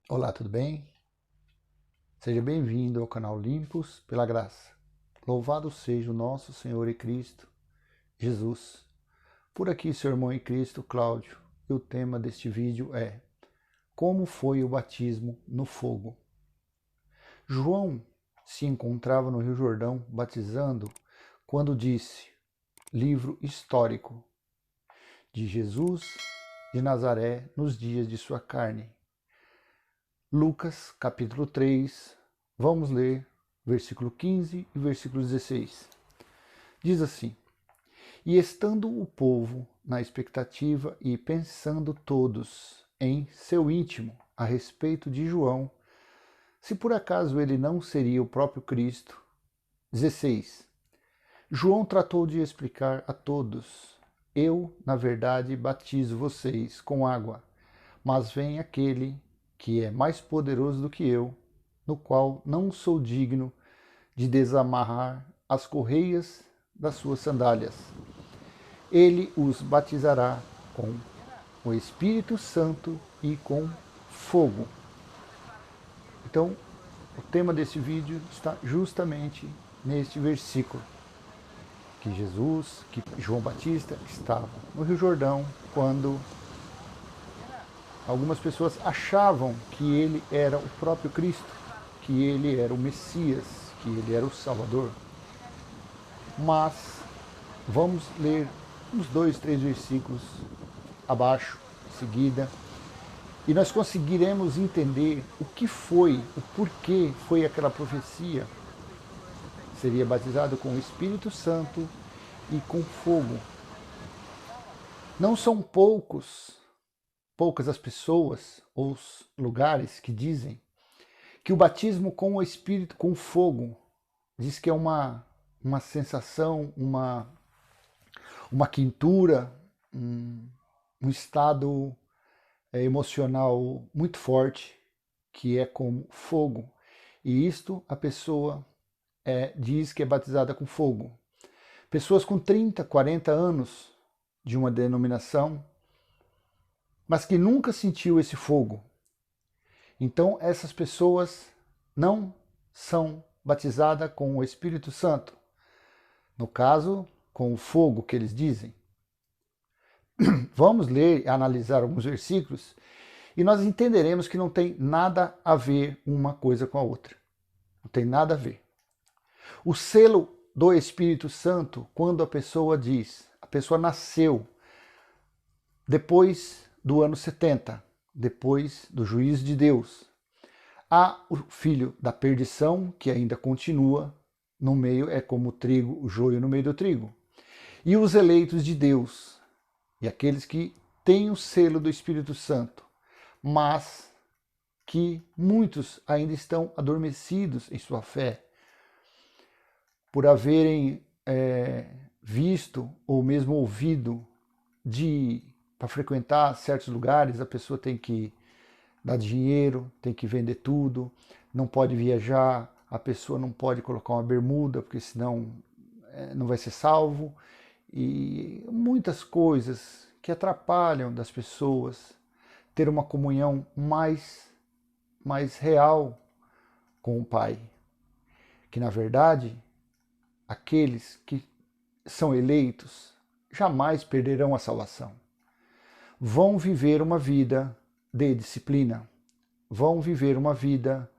Olá, tudo bem? Seja bem-vindo ao canal Limpos pela Graça. Louvado seja o nosso Senhor e Cristo, Jesus. Por aqui, seu irmão em Cristo, Cláudio, e o tema deste vídeo é Como foi o batismo no fogo? João se encontrava no Rio Jordão batizando quando disse, livro histórico, de Jesus de Nazaré nos dias de sua carne. Lucas, capítulo 3, vamos ler versículo 15 e versículo 16. Diz assim: E estando o povo na expectativa e pensando todos em seu íntimo a respeito de João, se por acaso ele não seria o próprio Cristo. 16. João tratou de explicar a todos: Eu, na verdade, batizo vocês com água, mas vem aquele que é mais poderoso do que eu, no qual não sou digno de desamarrar as correias das suas sandálias. Ele os batizará com o Espírito Santo e com fogo. Então, o tema desse vídeo está justamente neste versículo, que João Batista estava no Rio Jordão quando algumas pessoas achavam que ele era o próprio Cristo, que ele era o Messias, que ele era o Salvador. Mas vamos ler uns 2, 3 versículos abaixo, em seguida, e nós conseguiremos entender o que foi, o porquê foi aquela profecia. Seria batizado com o Espírito Santo e com fogo. Não são poucas as pessoas ou os lugares que dizem que o batismo com o Espírito, com fogo, diz que é uma sensação, uma quintura, um estado emocional muito forte, que é como fogo. E isto a pessoa diz que é batizada com fogo. Pessoas com 30, 40 anos de uma denominação, mas que nunca sentiu esse fogo. Então essas pessoas não são batizadas com o Espírito Santo. No caso, com o fogo que eles dizem. Vamos ler e analisar alguns versículos e nós entenderemos que não tem nada a ver uma coisa com a outra. Não tem nada a ver. O selo do Espírito Santo, quando a pessoa diz, a pessoa nasceu depois do ano 70, depois do juízo de Deus. Há o filho da perdição, que ainda continua no meio, é como o trigo, o joio no meio do trigo. E os eleitos de Deus, e aqueles que têm o selo do Espírito Santo, mas que muitos ainda estão adormecidos em sua fé, por haverem visto ou mesmo ouvido para frequentar certos lugares, a pessoa tem que dar dinheiro, tem que vender tudo, não pode viajar, a pessoa não pode colocar uma bermuda, porque senão não vai ser salvo, e muitas coisas que atrapalham das pessoas ter uma comunhão mais real com o Pai. Que na verdade, aqueles que são eleitos jamais perderão a salvação. Vão viver uma vida de disciplina, vão viver uma vida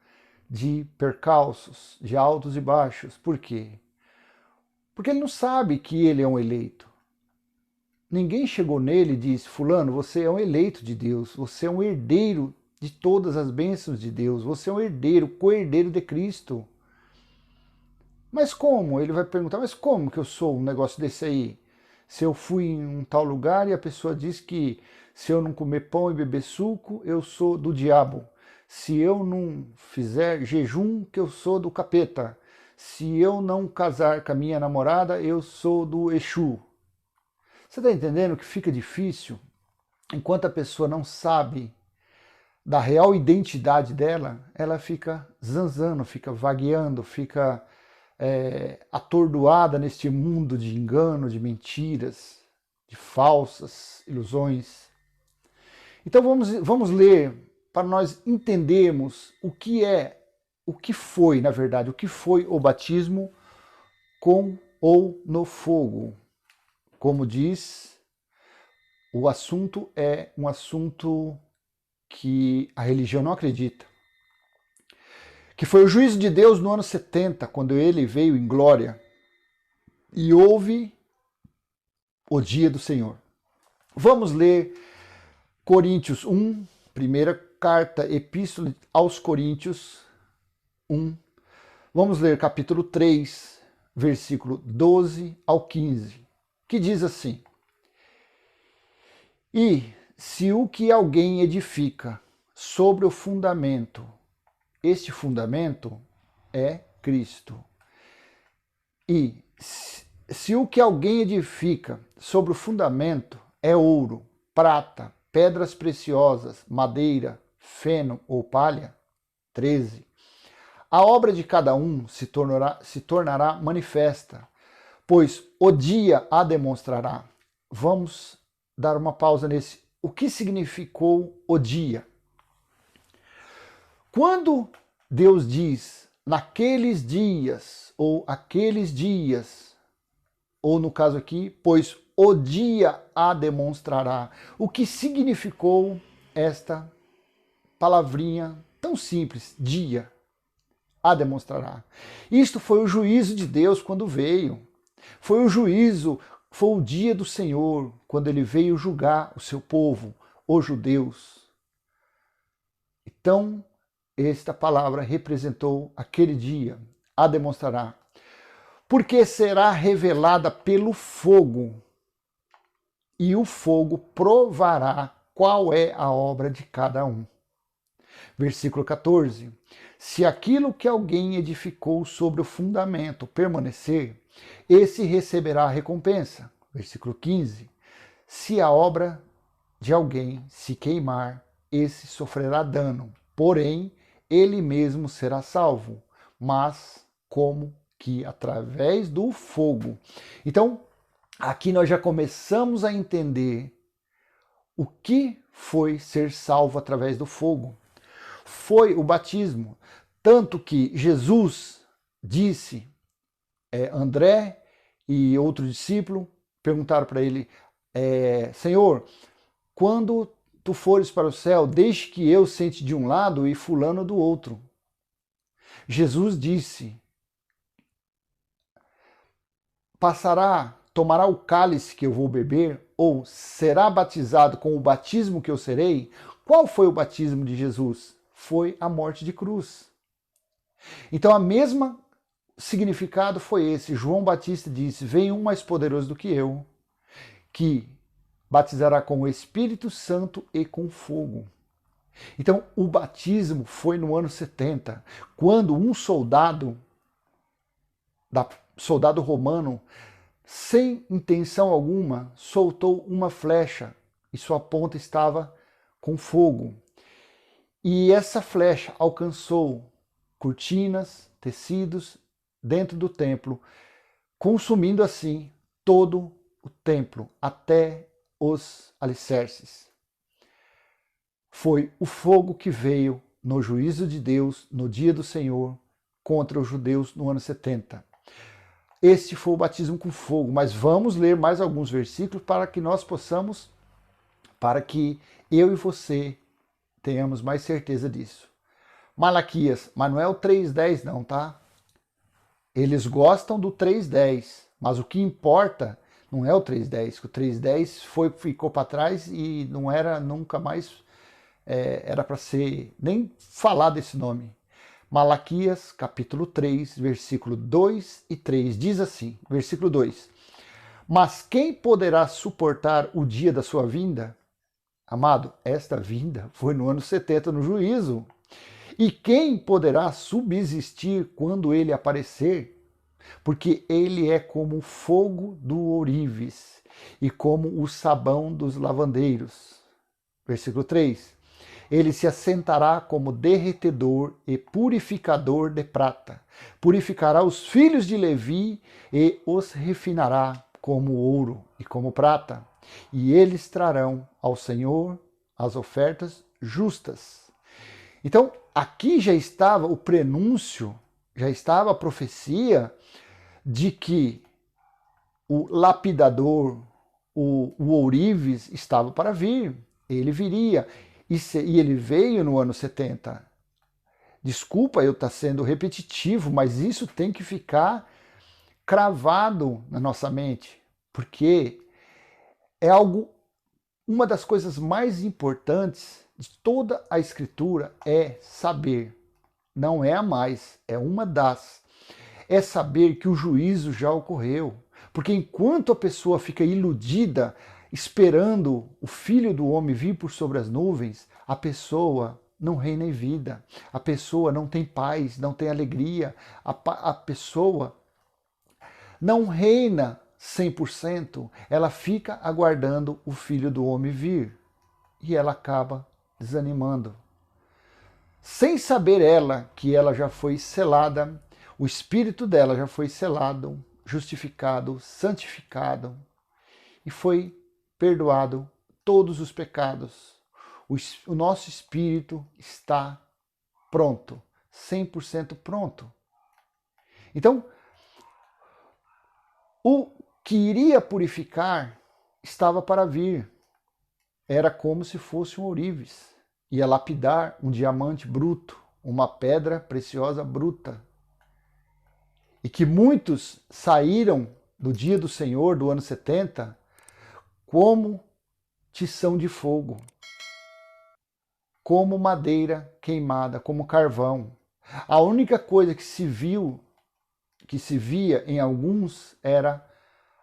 de percalços, de altos e baixos. Por quê? Porque ele não sabe que ele é um eleito. Ninguém chegou nele e disse, fulano, você é um eleito de Deus, você é um herdeiro de todas as bênçãos de Deus, você é um herdeiro, co-herdeiro de Cristo. Mas como? Ele vai perguntar, mas como que eu sou um negócio desse aí? Se eu fui em um tal lugar e a pessoa diz que se eu não comer pão e beber suco, eu sou do diabo. Se eu não fizer jejum, que eu sou do capeta. Se eu não casar com a minha namorada, eu sou do Exu. Você está entendendo que fica difícil? Enquanto a pessoa não sabe da real identidade dela, ela fica zanzando, fica vagueando, fica atordoada neste mundo de engano, de mentiras, de falsas ilusões. Então vamos ler para nós entendermos o que foi, na verdade, o que foi o batismo com ou no fogo. Como diz, o assunto é um assunto que a religião não acredita. Que foi o juízo de Deus no ano 70, quando ele veio em glória e houve o dia do Senhor. Vamos ler Coríntios 1, primeira carta, Epístola aos Coríntios 1. Vamos ler capítulo 3, versículo 12 ao 15, que diz assim: E se o que alguém edifica sobre o fundamento, este fundamento é Cristo. E se o que alguém edifica sobre o fundamento é ouro, prata, pedras preciosas, madeira, feno ou palha, 13. A obra de cada um se tornará manifesta, pois o dia a demonstrará. Vamos dar uma pausa nesse. O que significou o dia? Quando Deus diz naqueles dias, ou aqueles dias, ou no caso aqui, pois o dia a demonstrará. O que significou esta palavrinha tão simples, dia a demonstrará? Isto foi o juízo de Deus quando veio. Foi o juízo, foi o dia do Senhor, quando ele veio julgar o seu povo, os judeus. Então, esta palavra representou aquele dia, a demonstrará. Porque será revelada pelo fogo, e o fogo provará qual é a obra de cada um. Versículo 14. Se aquilo que alguém edificou sobre o fundamento permanecer, esse receberá a recompensa. Versículo 15. Se a obra de alguém se queimar, esse sofrerá dano, porém ele mesmo será salvo, mas como que através do fogo. Então, aqui nós já começamos a entender o que foi ser salvo através do fogo. Foi o batismo. Tanto que Jesus disse, André e outro discípulo perguntaram para ele, Senhor, quando tu fores para o céu, deixe que eu sente de um lado e fulano do outro. Jesus disse, tomará o cálice que eu vou beber, ou será batizado com o batismo que eu serei? Qual foi o batismo de Jesus? Foi a morte de cruz. Então, a mesma significado foi esse. João Batista disse, vem um mais poderoso do que eu, que batizará com o Espírito Santo e com fogo. Então, o batismo foi no ano 70, quando um soldado romano, sem intenção alguma, soltou uma flecha e sua ponta estava com fogo. E essa flecha alcançou cortinas, tecidos dentro do templo, consumindo assim todo o templo, até os alicerces. Foi o fogo que veio no juízo de Deus, no dia do Senhor, contra os judeus no ano 70. Este foi o batismo com fogo, mas vamos ler mais alguns versículos para que nós possamos, para que eu e você tenhamos mais certeza disso. Malaquias, mas não é o 3:10 não, tá? Eles gostam do 3:10, mas o que importa não é o 3:10, que o 3:10 ficou para trás e não era nunca mais, era para ser, nem falar desse nome. Malaquias, capítulo 3, versículo 2 e 3, diz assim, versículo 2, mas quem poderá suportar o dia da sua vinda? Amado, esta vinda foi no ano 70, no juízo. E quem poderá subsistir quando ele aparecer? Porque ele é como o fogo do ourives e como o sabão dos lavandeiros. Versículo 3. Ele se assentará como derretedor e purificador de prata. Purificará os filhos de Levi e os refinará como ouro e como prata. E eles trarão ao Senhor as ofertas justas. Então, aqui já estava o prenúncio, já estava a profecia de que o lapidador, o ourives, estava para vir. Ele viria. E ele veio no ano 70. Desculpa eu estar sendo repetitivo, mas isso tem que ficar cravado na nossa mente, porque é algo, uma das coisas mais importantes de toda a Escritura é saber. Não é a mais, é uma das. É saber que o juízo já ocorreu. Porque enquanto a pessoa fica iludida, esperando o Filho do Homem vir por sobre as nuvens, a pessoa não reina em vida. A pessoa não tem paz, não tem alegria. A pessoa não reina 100%. Ela fica aguardando o Filho do Homem vir. E ela acaba desanimando. Sem saber ela que ela já foi selada, o espírito dela já foi selado, justificado, santificado e foi perdoado todos os pecados. O nosso espírito está pronto, 100% pronto. Então, o que iria purificar estava para vir. Era como se fosse um ourives. Ia lapidar um diamante bruto, uma pedra preciosa bruta. E que muitos saíram do dia do Senhor, do ano 70, como tição de fogo, como madeira queimada, como carvão. A única coisa que se via em alguns era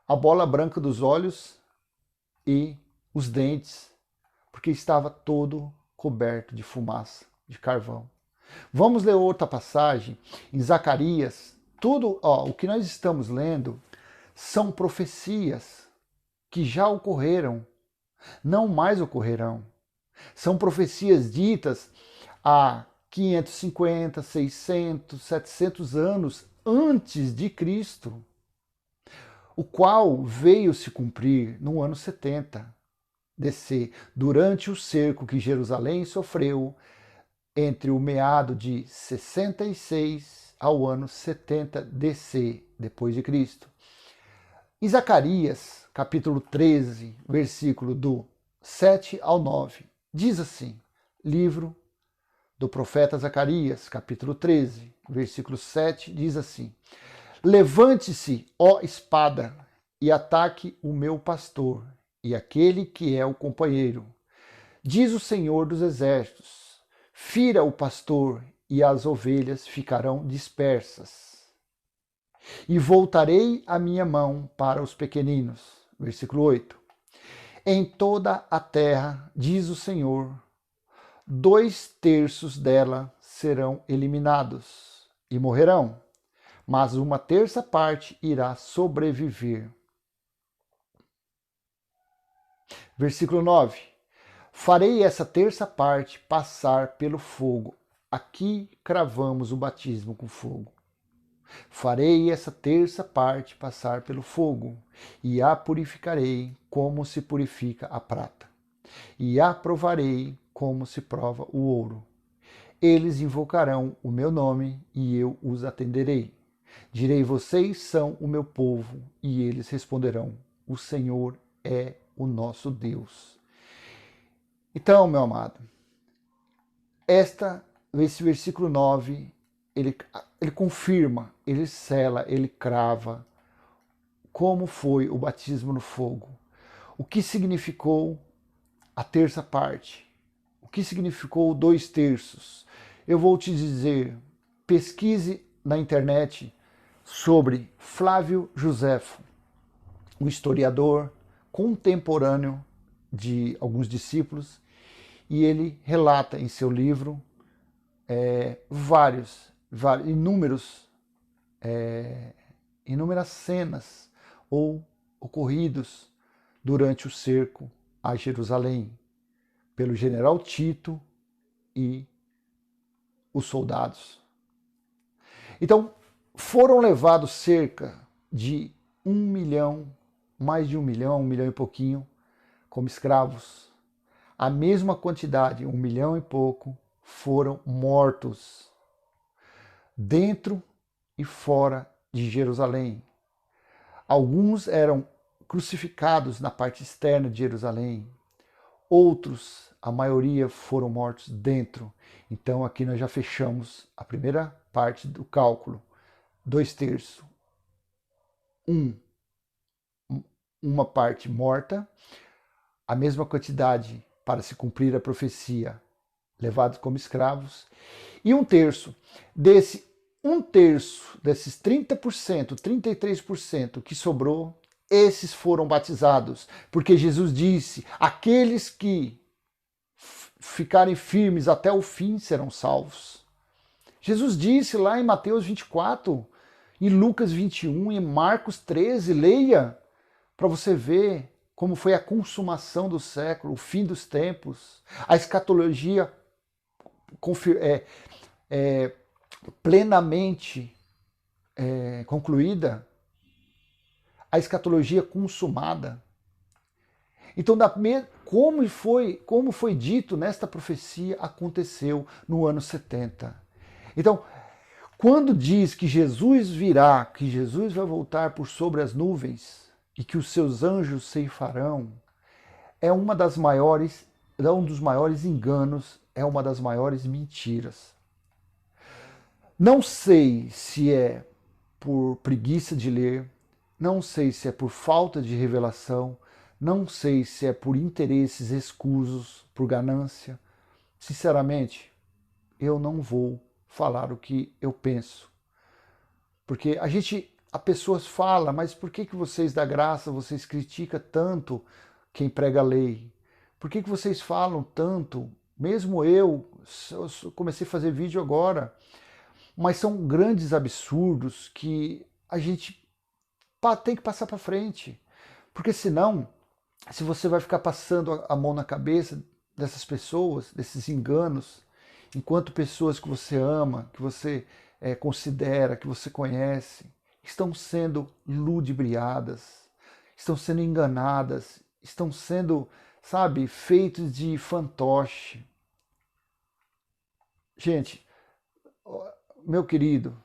a bola branca dos olhos e os dentes, porque estava todo coberto de fumaça, de carvão. Vamos ler outra passagem em Zacarias. Tudo, o que nós estamos lendo são profecias que já ocorreram, não mais ocorrerão. São profecias ditas há 550, 600, 700 anos antes de Cristo, o qual veio se cumprir no ano 70 DC, durante o cerco que Jerusalém sofreu entre o meado de 66 ao ano 70 DC, depois de Cristo. Em Zacarias, capítulo 13, versículo do 7 ao 9, diz assim, livro do profeta Zacarias, capítulo 13, versículo 7, diz assim, levante-se, ó espada, e ataque o meu pastor, e aquele que é o companheiro. Diz o Senhor dos Exércitos, fira o pastor, e as ovelhas ficarão dispersas. E voltarei a minha mão para os pequeninos. Versículo 8. Em toda a terra, diz o Senhor, 2/3 dela serão eliminados e morrerão, mas 1/3 parte irá sobreviver. Versículo 9. Farei essa 1/3 parte passar pelo fogo. Aqui cravamos o batismo com fogo. Farei essa 1/3 parte passar pelo fogo, e a purificarei como se purifica a prata, e a provarei como se prova o ouro. Eles invocarão o meu nome, e eu os atenderei. Direi, vocês são o meu povo, e eles responderão, o Senhor é o nosso Deus. Então, meu amado, esse versículo 9, ele confirma, ele sela, ele crava como foi o batismo no fogo. O que significou a 1/3 parte? O que significou 2/3? Eu vou te dizer, pesquise na internet sobre Flávio Joséfo, um historiador contemporâneo de alguns discípulos, e ele relata em seu livro inúmeras cenas ou ocorridos durante o cerco a Jerusalém pelo general Tito e os soldados. Então, foram levados cerca de 1 milhão, mais de 1 milhão e pouquinho, como escravos. A mesma quantidade, 1 milhão e pouco, foram mortos, dentro e fora de Jerusalém. Alguns eram crucificados na parte externa de Jerusalém, outros, a maioria, foram mortos dentro. Então aqui nós já fechamos a primeira parte do cálculo. 2/3, uma parte morta, a mesma quantidade para se cumprir a profecia, levados como escravos, e 1/3 desses 30%, 33% que sobrou, esses foram batizados, porque Jesus disse: aqueles que ficarem firmes até o fim serão salvos. Jesus disse lá em Mateus 24, em Lucas 21, em Marcos 13, leia para você ver como foi a consumação do século, o fim dos tempos, a escatologia plenamente concluída, a escatologia consumada. Então, como foi dito nesta profecia, aconteceu no ano 70. Então, quando diz que Jesus virá, que Jesus vai voltar por sobre as nuvens e que os seus anjos ceifarão, é um dos maiores enganos, é uma das maiores mentiras. Não sei se é por preguiça de ler, não sei se é por falta de revelação, não sei se é por interesses escusos, por ganância. Sinceramente, eu não vou falar o que eu penso. Porque a pessoas fala, mas por que vocês da graça, vocês criticam tanto quem prega a lei? Por que vocês falam tanto? Mesmo eu comecei a fazer vídeo agora, mas são grandes absurdos que a gente tem que passar para frente. Porque senão, se você vai ficar passando a mão na cabeça dessas pessoas, desses enganos, enquanto pessoas que você ama, que você considera, que você conhece, estão sendo ludibriadas, estão sendo enganadas, estão sendo, sabe, feitos de fantoche. Gente, meu querido,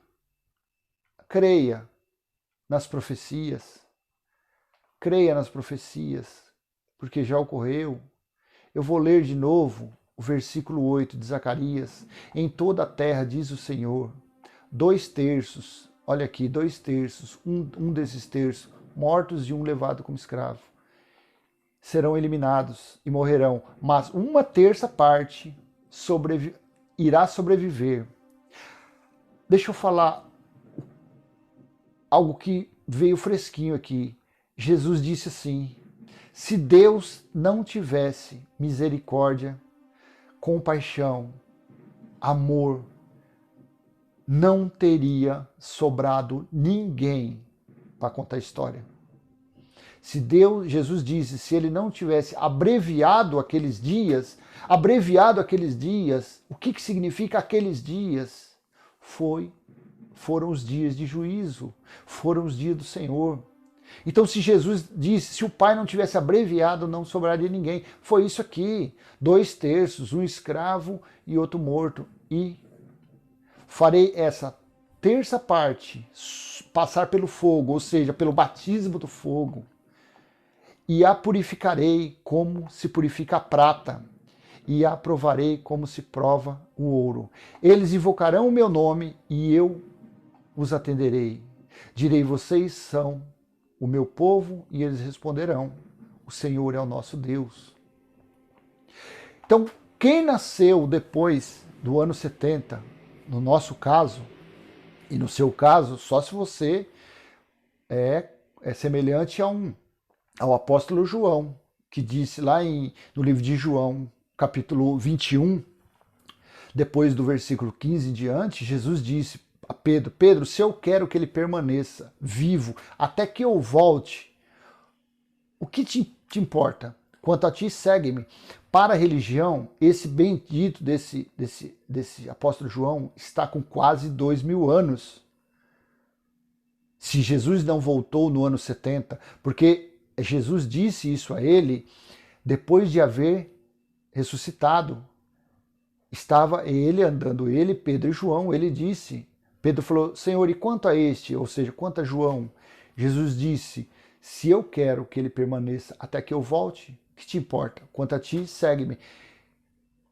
creia nas profecias, porque já ocorreu. Eu vou ler de novo o versículo 8 de Zacarias. Em toda a terra, diz o Senhor, 2/3, olha aqui, 2/3, um desses terços, mortos e um levado como escravo, serão eliminados e morrerão, mas 1/3 parte irá sobreviver. Deixa eu falar algo que veio fresquinho aqui. Jesus disse assim: se Deus não tivesse misericórdia, compaixão, amor, não teria sobrado ninguém para contar a história. Jesus disse, se ele não tivesse abreviado aqueles dias, o que significa aqueles dias? Foram os dias de juízo, foram os dias do Senhor. Então, se Jesus disse, se o Pai não tivesse abreviado, não sobraria ninguém. Foi isso aqui, 2/3, um escravo e outro morto. E farei essa terça parte passar pelo fogo, ou seja, pelo batismo do fogo, e a purificarei como se purifica a prata, e a provarei como se prova o ouro. Eles invocarão o meu nome, e eu os atenderei. Direi, vocês são o meu povo, e eles responderão, o Senhor é o nosso Deus. Então, quem nasceu depois do ano 70, no nosso caso, e no seu caso, só se você é semelhante ao apóstolo João, que disse lá no livro de João, capítulo 21, depois do versículo 15 em diante, Jesus disse a Pedro, Pedro, se eu quero que ele permaneça vivo até que eu volte, o que te importa? Quanto a ti, segue-me. Para a religião, esse bendito desse apóstolo João está com quase 2000 anos. Se Jesus não voltou no ano 70, porque Jesus disse isso a ele depois de haver ressuscitado. estava ele andando, ele, Pedro e João, ele disse, Pedro falou, Senhor, e quanto a este, ou seja, quanto a João? Jesus disse, se eu quero que ele permaneça até que eu volte, que te importa? Quanto a ti, segue-me.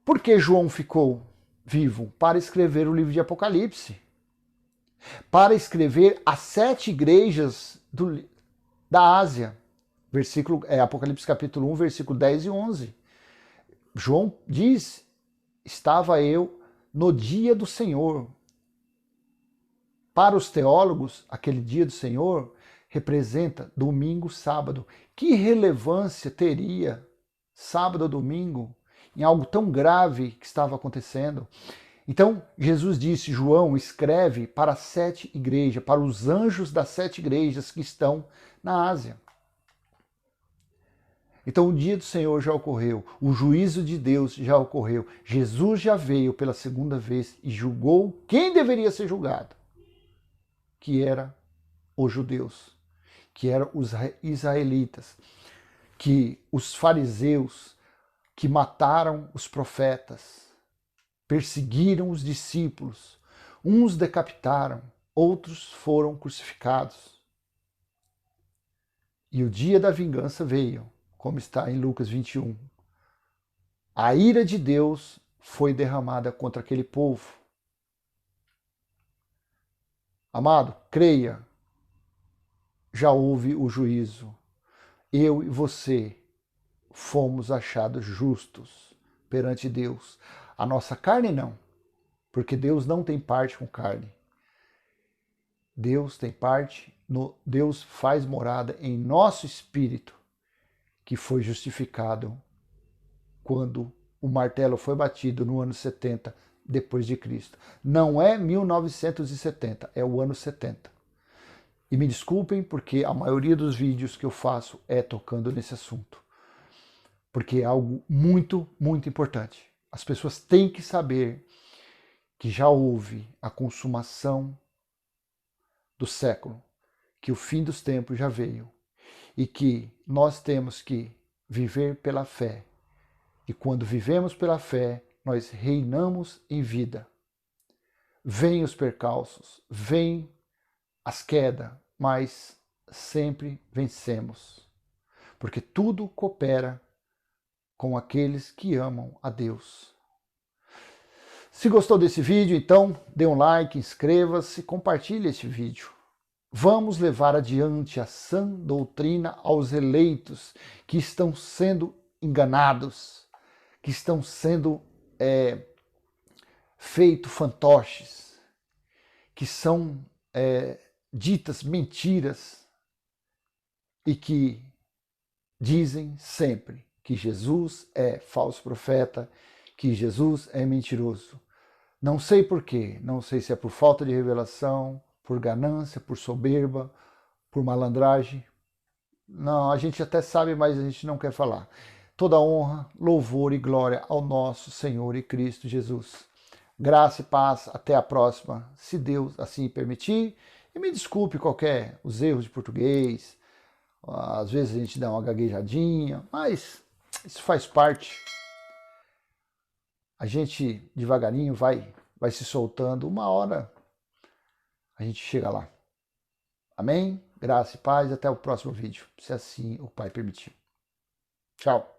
Por que João ficou vivo? Para escrever o livro de Apocalipse. Para escrever as 7 igrejas da Ásia. Apocalipse capítulo 1, versículo 10 e 11. João diz, estava eu no dia do Senhor. Para os teólogos, aquele dia do Senhor representa domingo, sábado. Que relevância teria sábado ou domingo em algo tão grave que estava acontecendo? Então, Jesus disse, João escreve para as 7 igrejas, para os anjos das 7 igrejas que estão na Ásia. Então, o dia do Senhor já ocorreu, o juízo de Deus já ocorreu, Jesus já veio pela segunda vez e julgou quem deveria ser julgado, que era os judeus, que eram os israelitas, que os fariseus que mataram os profetas, perseguiram os discípulos, uns decapitaram, outros foram crucificados. E o dia da vingança veio, como está em Lucas 21. A ira de Deus foi derramada contra aquele povo. Amado, creia, já houve o juízo. Eu e você fomos achados justos perante Deus. A nossa carne não, porque Deus não tem parte com carne. Deus tem parte, Deus faz morada em nosso espírito, que foi justificado quando o martelo foi batido no ano 70 depois de Cristo. Não é 1970, é o ano 70. E me desculpem porque a maioria dos vídeos que eu faço é tocando nesse assunto. Porque é algo muito, muito importante. As pessoas têm que saber que já houve a consumação do século, que o fim dos tempos já veio e que nós temos que viver pela fé. E quando vivemos pela fé, nós reinamos em vida. Vêm os percalços, vêm as quedas, mas sempre vencemos. Porque tudo coopera com aqueles que amam a Deus. Se gostou desse vídeo, então dê um like, inscreva-se, compartilhe este vídeo. Vamos levar adiante a sã doutrina aos eleitos que estão sendo enganados, que estão sendo feitos fantoches, que são ditas mentiras e que dizem sempre que Jesus é falso profeta, que Jesus é mentiroso. Não sei por quê, não sei se é por falta de revelação, por ganância, por soberba, por malandragem. Não, a gente até sabe, mas a gente não quer falar. Toda honra, louvor e glória ao nosso Senhor e Cristo Jesus. Graça e paz, até a próxima, se Deus assim permitir. E me desculpe os erros de português, às vezes a gente dá uma gaguejadinha, mas isso faz parte. A gente devagarinho vai se soltando, uma hora a gente chega lá. Amém? Graça e paz, até o próximo vídeo, se assim o Pai permitir. Tchau.